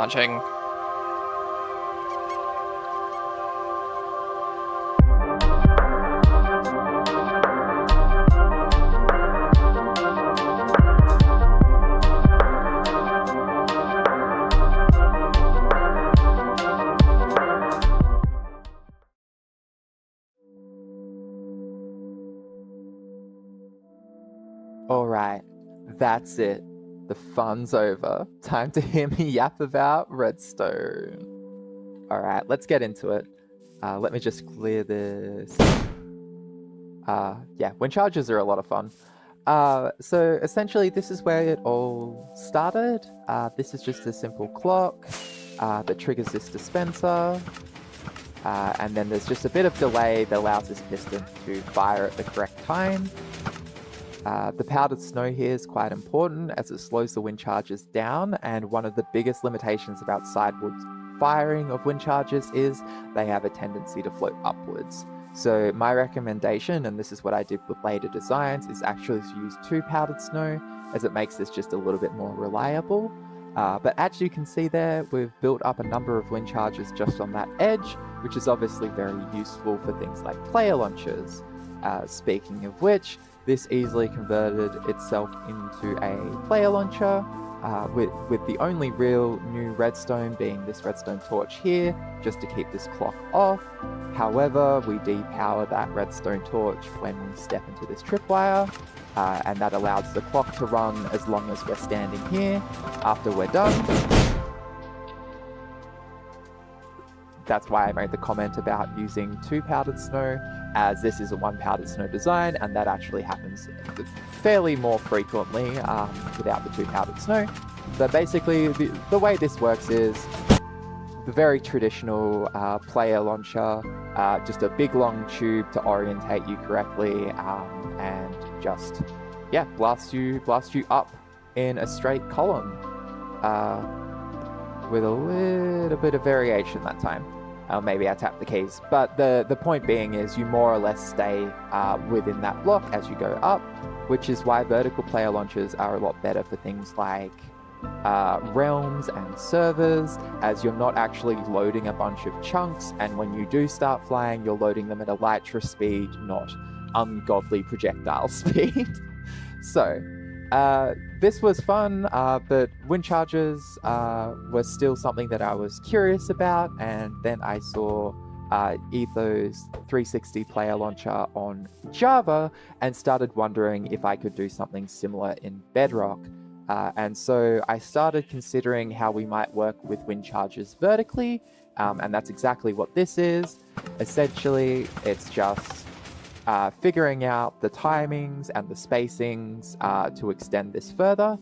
launching. Alright, that's it. The fun's over. Time to hear me yap about redstone. Alright, let's get into it. Let me just clear this. Yeah, wind charges are a lot of fun. So essentially this is where it all started. This is just a simple clock that triggers this dispenser. And then there's just a bit of delay that allows this piston to fire at the correct time. The powdered snow here is quite important as it slows the wind charges down, and one of the biggest limitations about sideward firing of wind charges is they have a tendency to float upwards. So my recommendation, and this is what I did with later designs, is actually to use 2 powdered snow, as it makes this just a little bit more reliable. But as you can see there, we've built up a number of wind charges just on that edge, which is obviously very useful for things like player launchers. Speaking of which, this easily converted itself into a player launcher, with the only real new redstone being this redstone torch here, just to keep this clock off. However, we depower that redstone torch when we step into this tripwire, and that allows the clock to run as long as we're standing here. After we're done, that's why I made the comment about using 2 powdered snow, as this is a 1 powdered snow design, and that actually happens fairly more frequently without the 2 powdered snow. So basically, the way this works is the very traditional player launcher, just a big long tube to orientate you correctly, and just, yeah, blast you up in a straight column, with a little bit of variation that time. Maybe I tap the keys, but the point being is you more or less stay within that block as you go up, which is why vertical player launchers are a lot better for things like realms and servers, as you're not actually loading a bunch of chunks, and when you do start flying, you're loading them at a Elytra speed, not ungodly projectile speed. So this was fun, but wind charges was still something that I was curious about, and then I saw Ethos 360 player launcher on Java and started wondering if I could do something similar in Bedrock. And so I started considering how we might work with wind charges vertically, and that's exactly what this is. Essentially, it's just figuring out the timings and the spacings to extend this further.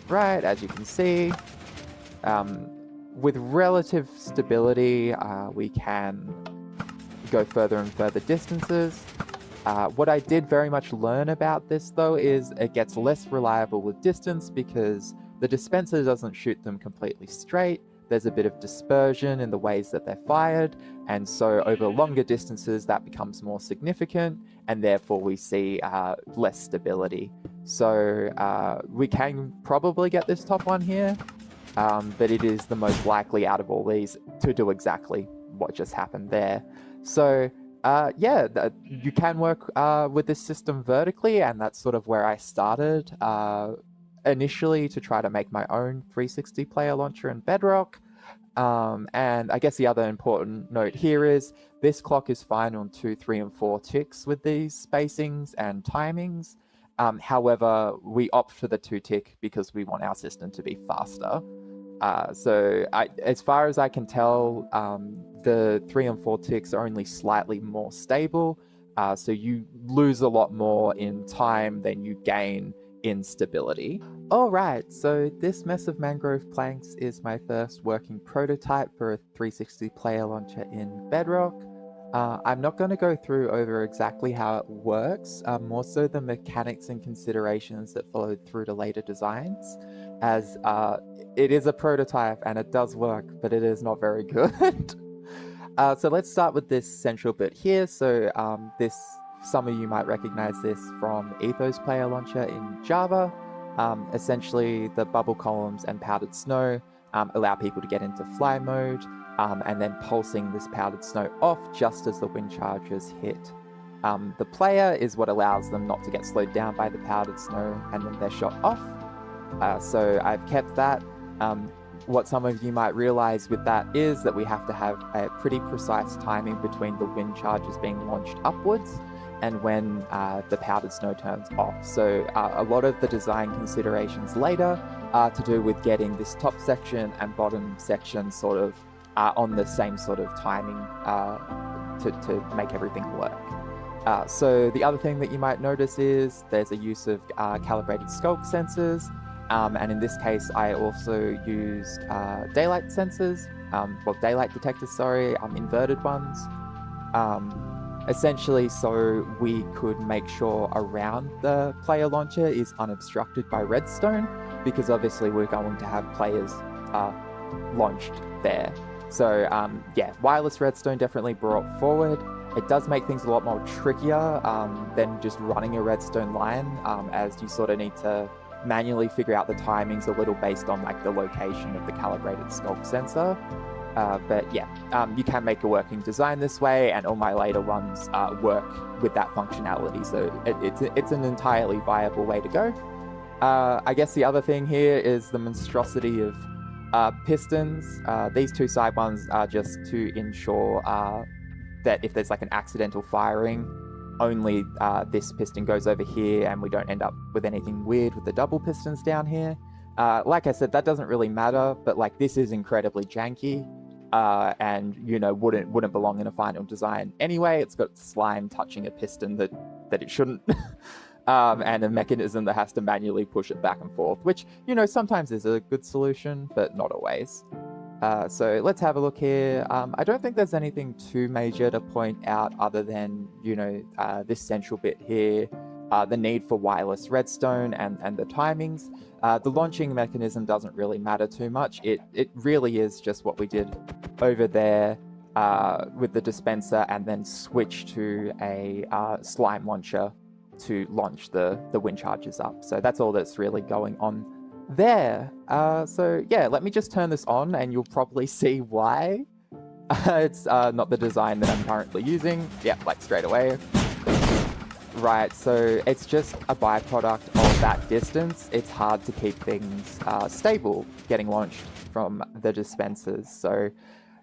Right, as you can see, with relative stability, we can go further and further distances. What I did very much learn about this, though, is it gets less reliable with distance because the dispenser doesn't shoot them completely straight. There's a bit of dispersion in the ways that they're fired, and so over longer distances that becomes more significant, and therefore we see less stability. So we can probably get this top one here, but it is the most likely out of all these to do exactly what just happened there. So yeah, you can work with this system vertically, and that's sort of where I started initially, to try to make my own 360 player launcher in Bedrock. And I guess the other important note here is this clock is fine on 2, 3, and 4 ticks with these spacings and timings. However, we opt for the 2 tick because we want our system to be faster. So as far as I can tell, the 3 and 4 ticks are only slightly more stable. So you lose a lot more in time than you gain in stability. Alright, so this mess of mangrove planks is my first working prototype for a 360 player launcher in Bedrock. I'm not going to go through over exactly how it works, more so the mechanics and considerations that followed through to later designs, as it is a prototype and it does work, but it is not very good. So let's start with this central bit here. So some of you might recognize this from Ethos Player Launcher in Java. Essentially, the bubble columns and powdered snow allow people to get into fly mode, and then pulsing this powdered snow off just as the wind charges hit. The player is what allows them not to get slowed down by the powdered snow, and then they're shot off. So I've kept that. What some of you might realize with that is that we have to have a pretty precise timing between the wind charges being launched upwards and when the powdered snow turns off. So a lot of the design considerations later are to do with getting this top section and bottom section sort of on the same sort of timing to make everything work. So the other thing that you might notice is there's a use of calibrated sculk sensors. And in this case, I also used daylight sensors, daylight detectors, sorry, inverted ones. Essentially, so we could make sure around the player launcher is unobstructed by redstone, because obviously we're going to have players launched there. So yeah, wireless redstone definitely brought forward. It does make things a lot more trickier than just running a redstone line, as you sort of need to manually figure out the timings a little based on like the location of the calibrated sculk sensor. But yeah, you can make a working design this way, and all my later ones work with that functionality. So it's an entirely viable way to go. I guess the other thing here is the monstrosity of pistons. These two side ones are just to ensure that if there's like an accidental firing, only this piston goes over here and we don't end up with anything weird with the double pistons down here. Like I said, that doesn't really matter, but like this is incredibly janky and you know wouldn't belong in a final design anyway. It's got slime touching a piston that it shouldn't. And a mechanism that has to manually push it back and forth, which, you know, sometimes is a good solution, but not always. So let's have a look here. I don't think there's anything too major to point out other than, you know, this central bit here, the need for wireless redstone and the timings. The launching mechanism doesn't really matter too much. It really is just what we did over there with the dispenser, and then switch to a slime launcher to launch the wind charges up. So that's all that's really going on there. So yeah, let me just turn this on and you'll probably see why. It's not the design that I'm currently using. Yeah, like straight away. Right, so it's just a byproduct of that distance. It's hard to keep things stable getting launched from the dispensers. So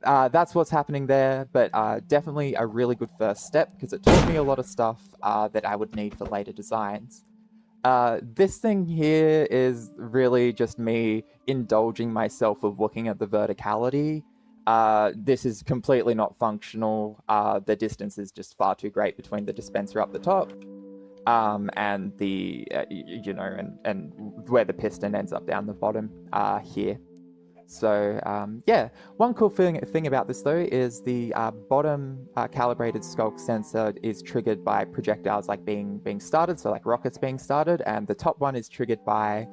that's what's happening there, but definitely a really good first step, because it taught me a lot of stuff that I would need for later designs. This thing here is really just me indulging myself of looking at the verticality. This is completely not functional. The distance is just far too great between the dispenser up the top and the, you know, and where the piston ends up down the bottom here. So yeah, one cool thing about this though is the bottom calibrated sculk sensor is triggered by projectiles like being started, so like rockets being started, and the top one is triggered by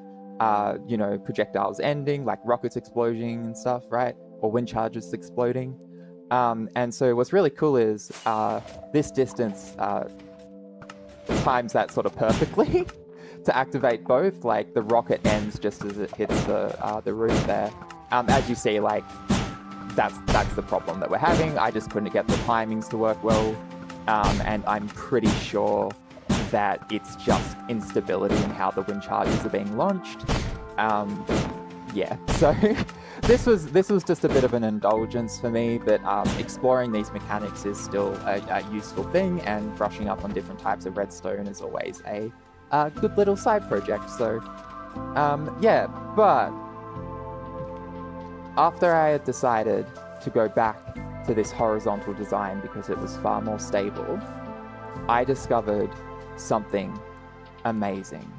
you know, projectiles ending, like rockets exploding and stuff, right? Or wind charges exploding. And so what's really cool is this distance times that sort of perfectly to activate both. Like the rocket ends just as it hits the roof there. As you see, like that's the problem that we're having. I just couldn't get the timings to work well, and I'm pretty sure that it's just instability in how the wind charges are being launched. Yeah, so this was just a bit of an indulgence for me, but exploring these mechanics is still a useful thing, and brushing up on different types of redstone is always a good little side project. So yeah, but after I had decided to go back to this horizontal design because it was far more stable, I discovered something amazing.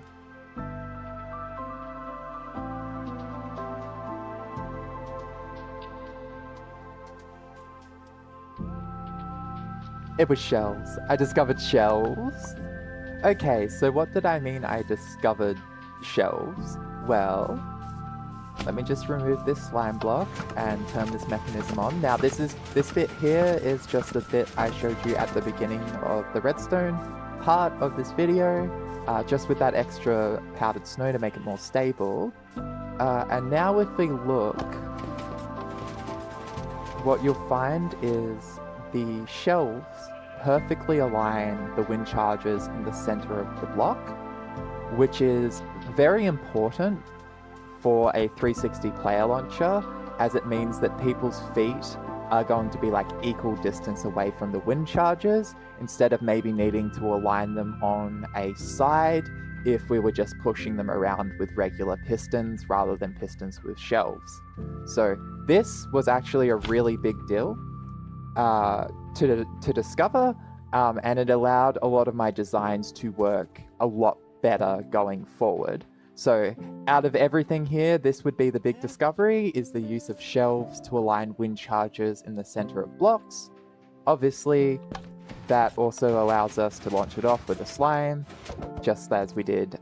It was shells. I discovered shells. Okay, so what did I mean I discovered shells? Well, let me just remove this slime block and turn this mechanism on. Now this bit here is just the bit I showed you at the beginning of the redstone part of this video. just with that extra powdered snow to make it more stable. And now if we look, what you'll find is the shelves perfectly align the wind charges in the center of the block, which is very important for a 360 player launcher, as it means that people's feet are going to be like equal distance away from the wind charges, instead of maybe needing to align them on a side if we were just pushing them around with regular pistons rather than pistons with shelves. So this was actually a really big deal to discover, and it allowed a lot of my designs to work a lot better going forward. So out of everything here, this would be the big discovery, is the use of shelves to align wind charges in the center of blocks. Obviously, that also allows us to launch it off with a slime, just as we did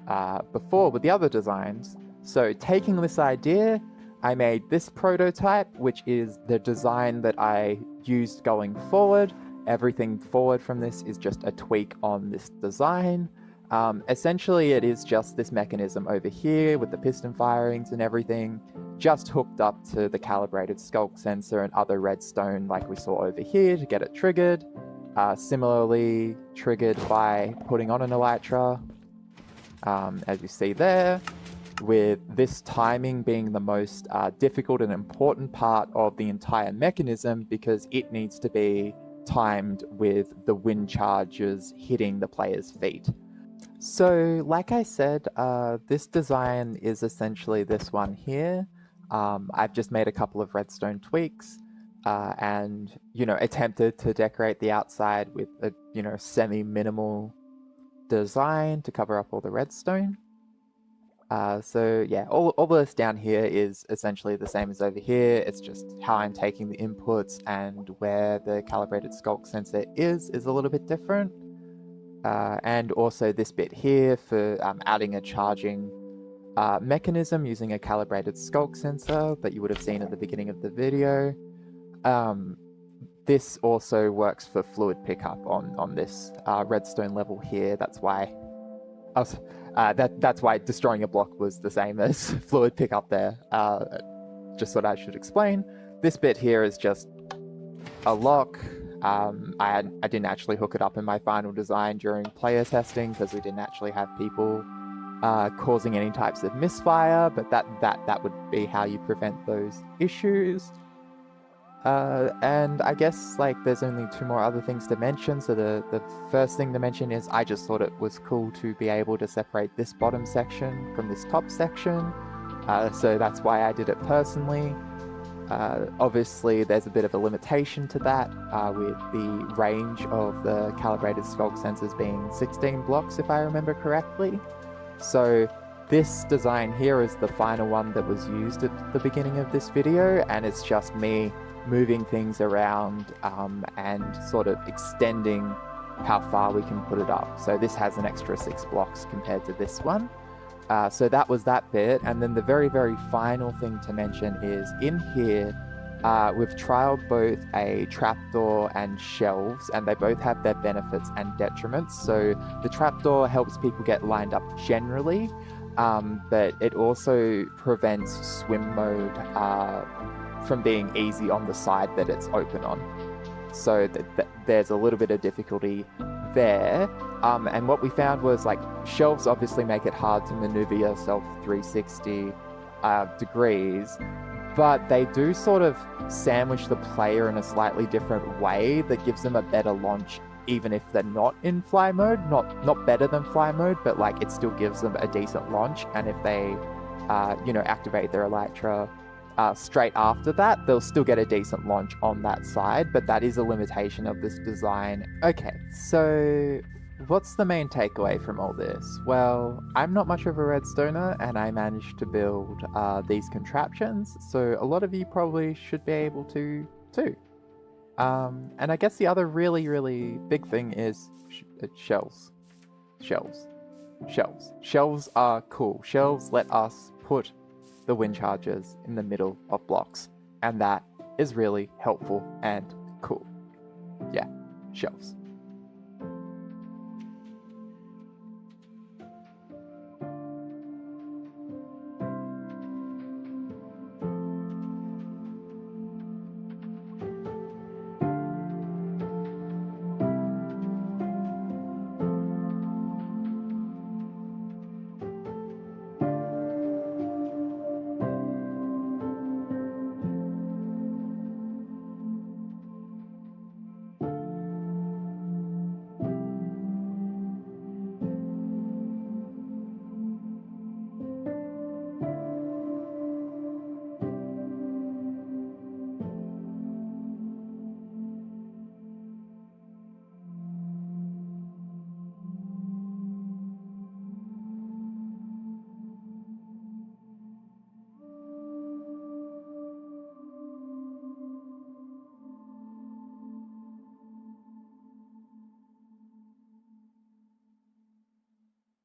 before with the other designs. So taking this idea, I made this prototype, which is the design that I used going forward. Everything forward from this is just a tweak on this design. Essentially, it is just this mechanism over here with the piston firings and everything, just hooked up to the calibrated sculk sensor and other redstone like we saw over here to get it triggered. Similarly triggered by putting on an elytra, as you see there, with this timing being the most difficult and important part of the entire mechanism, because it needs to be timed with the wind charges hitting the player's feet. So, like I said, this design is essentially this one here. I've just made a couple of redstone tweaks and, attempted to decorate the outside with a, semi-minimal design to cover up all the redstone. So yeah, all this down here is essentially the same as over here. It's just how I'm taking the inputs, and where the calibrated sculk sensor is a little bit different. And also this bit here for adding a charging mechanism using a calibrated sculk sensor that you would have seen at the beginning of the video. This also works for fluid pickup on this redstone level here. That's why that's why destroying a block was the same as fluid pickup there. Just what I should explain. This bit here is just a lock. I didn't actually hook it up in my final design during player testing because we didn't actually have people causing any types of misfire, but that would be how you prevent those issues. And I guess there's only two more other things to mention. So the first thing to mention is I just thought it was cool to be able to separate this bottom section from this top section. So that's why I did it personally. Obviously, there's a bit of a limitation to that with the range of the calibrated sculk sensors being 16 blocks, if I remember correctly. So this design here is the final one that was used at the beginning of this video, and it's just me moving things around and sort of extending how far we can put it up. So this has an extra 6 blocks compared to this one. So that was that bit. And then the very, very final thing to mention is in here, we've trialed both a trapdoor and shelves, and they both have their benefits and detriments. So the trapdoor helps people get lined up generally, but it also prevents swim mode from being easy on the side that it's open on. So there's a little bit of difficulty there. And what we found was shelves obviously make it hard to maneuver yourself 360 degrees, but they do sort of sandwich the player in a slightly different way that gives them a better launch, even if they're not in fly mode. Not better than fly mode, but it still gives them a decent launch. And if they activate their elytra straight after that, they'll still get a decent launch on that side, but that is a limitation of this design. Okay, so what's the main takeaway from all this? Well, I'm not much of a redstoner, and I managed to build these contraptions, so a lot of you probably should be able to too. And I guess the other really, really big thing is shelves. Shelves are cool. Shelves let us put the wind charges in the middle of blocks, and that is really helpful and cool. Yeah, shelves.